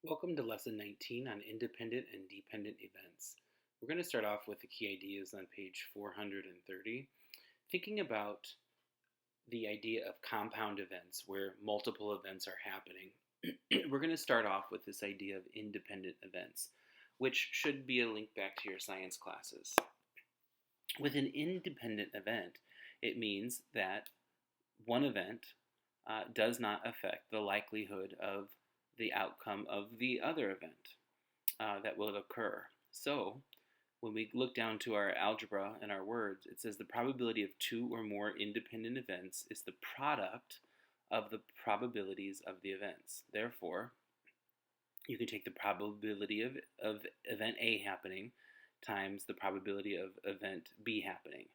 Welcome to Lesson 19 on independent and dependent events. We're going to start off with the key ideas on page 430, thinking about the idea of compound events where multiple events are happening. We're going to start off with this idea of independent events, which should be a link back to your science classes. With an independent event, it means that one event does not affect the likelihood of the outcome of the other event that will occur. So, when we look down to our algebra and our words, it says the probability of two or more independent events is the product of the probabilities of the events. Therefore, you can take the probability of event A happening times the probability of event B happening.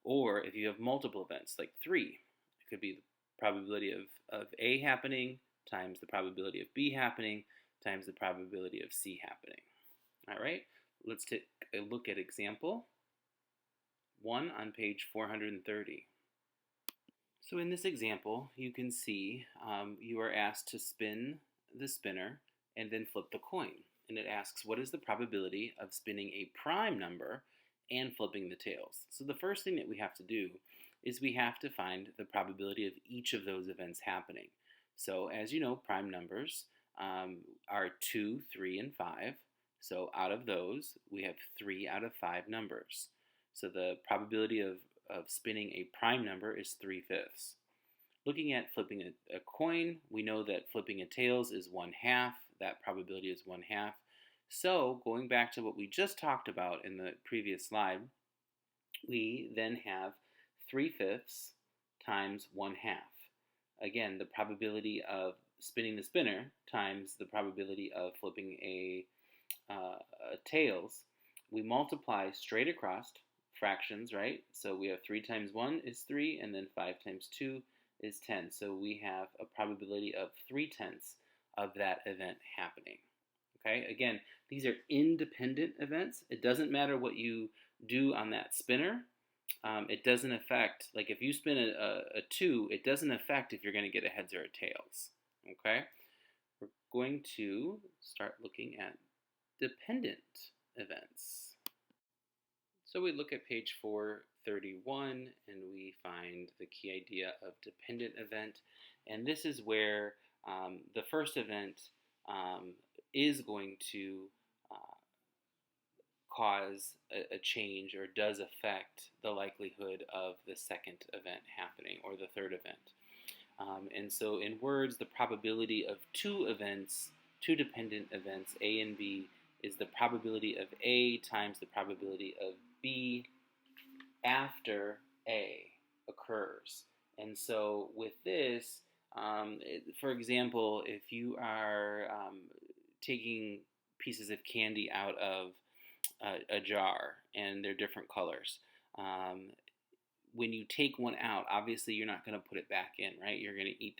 Or if you have multiple events, like 3, it could be the probability of A happening times the probability of B happening times the probability of C happening. All right, let's take a look at example 1 on page 430. So in this example, you can see you are asked to spin the spinner and then flip the coin. And it asks, what is the probability of spinning a prime number and flipping the tails? So the first thing that we have to do is we have to find the probability of each of those events happening. So as you know, prime numbers are 2, 3, and 5. So out of those, we have 3 out of 5 numbers. So the probability of spinning a prime number is 3/5. Looking at flipping a coin, we know that flipping a tails is 1/2. That probability is 1/2. So going back to what we just talked about in the previous slide, we then have 3/5 times 1/2. Again, the probability of spinning the spinner times the probability of flipping a tails. We multiply straight across fractions, right? So we have 3 times 1 is 3, and then 5 times 2 is 10. So we have a probability of 3/10 of that event happening. Okay, again, these are independent events. It doesn't matter what you do on that spinner. It doesn't affect, like if you spin a 2, it doesn't affect if you're going to get a heads or a tails. Okay, we're going to start looking at dependent events. So we look at page 431 and we find the key idea of dependent event. And this is where the first event is going to cause a change or does affect the likelihood of the second event happening or the third event. And so in words, the probability of two events, two dependent events, A and B, is the probability of A times the probability of B after A occurs. And so with this, for example, if you are taking pieces of candy out of a jar and they're different colors, when you take one out, obviously you're not going to put it back in, right? You're going to eat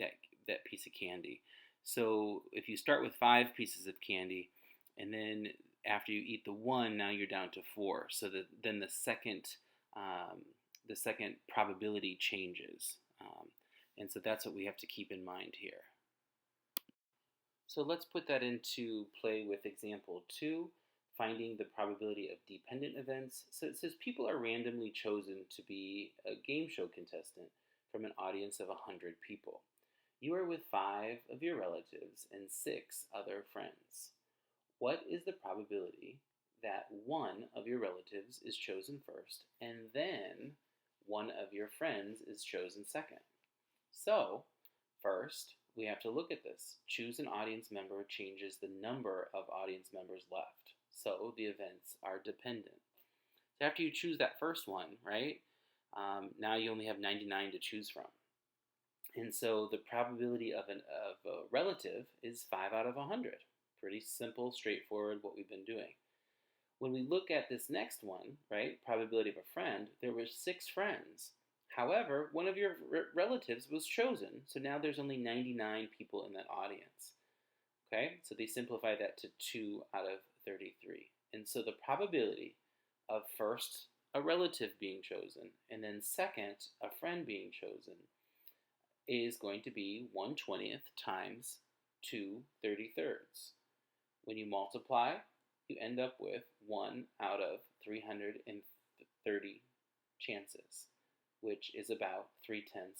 that piece of candy. So if you start with 5 pieces of candy, and then after you eat the one, now you're down to 4. So then the second probability changes, and so that's what we have to keep in mind here. So let's put that into play with example 2, finding the probability of dependent events. So it says people are randomly chosen to be a game show contestant from an audience of 100 people. You are with 5 of your relatives and 6 other friends. What is the probability that one of your relatives is chosen first and then one of your friends is chosen second? So, first, we have to look at this. Choose an audience member changes the number of audience members left. So the events are dependent. So after you choose that first one, right, now you only have 99 to choose from. And so the probability of a relative is 5 out of 100. Pretty simple, straightforward, what we've been doing. When we look at this next one, right, probability of a friend, there were 6 friends. However, one of your relatives was chosen, so now there's only 99 people in that audience. Okay, so they simplify that to 2 out of 33. And so the probability of first a relative being chosen and then second a friend being chosen is going to be 1/20th times 2/33. When you multiply, you end up with 1 out of 330 chances, which is about 0.3%.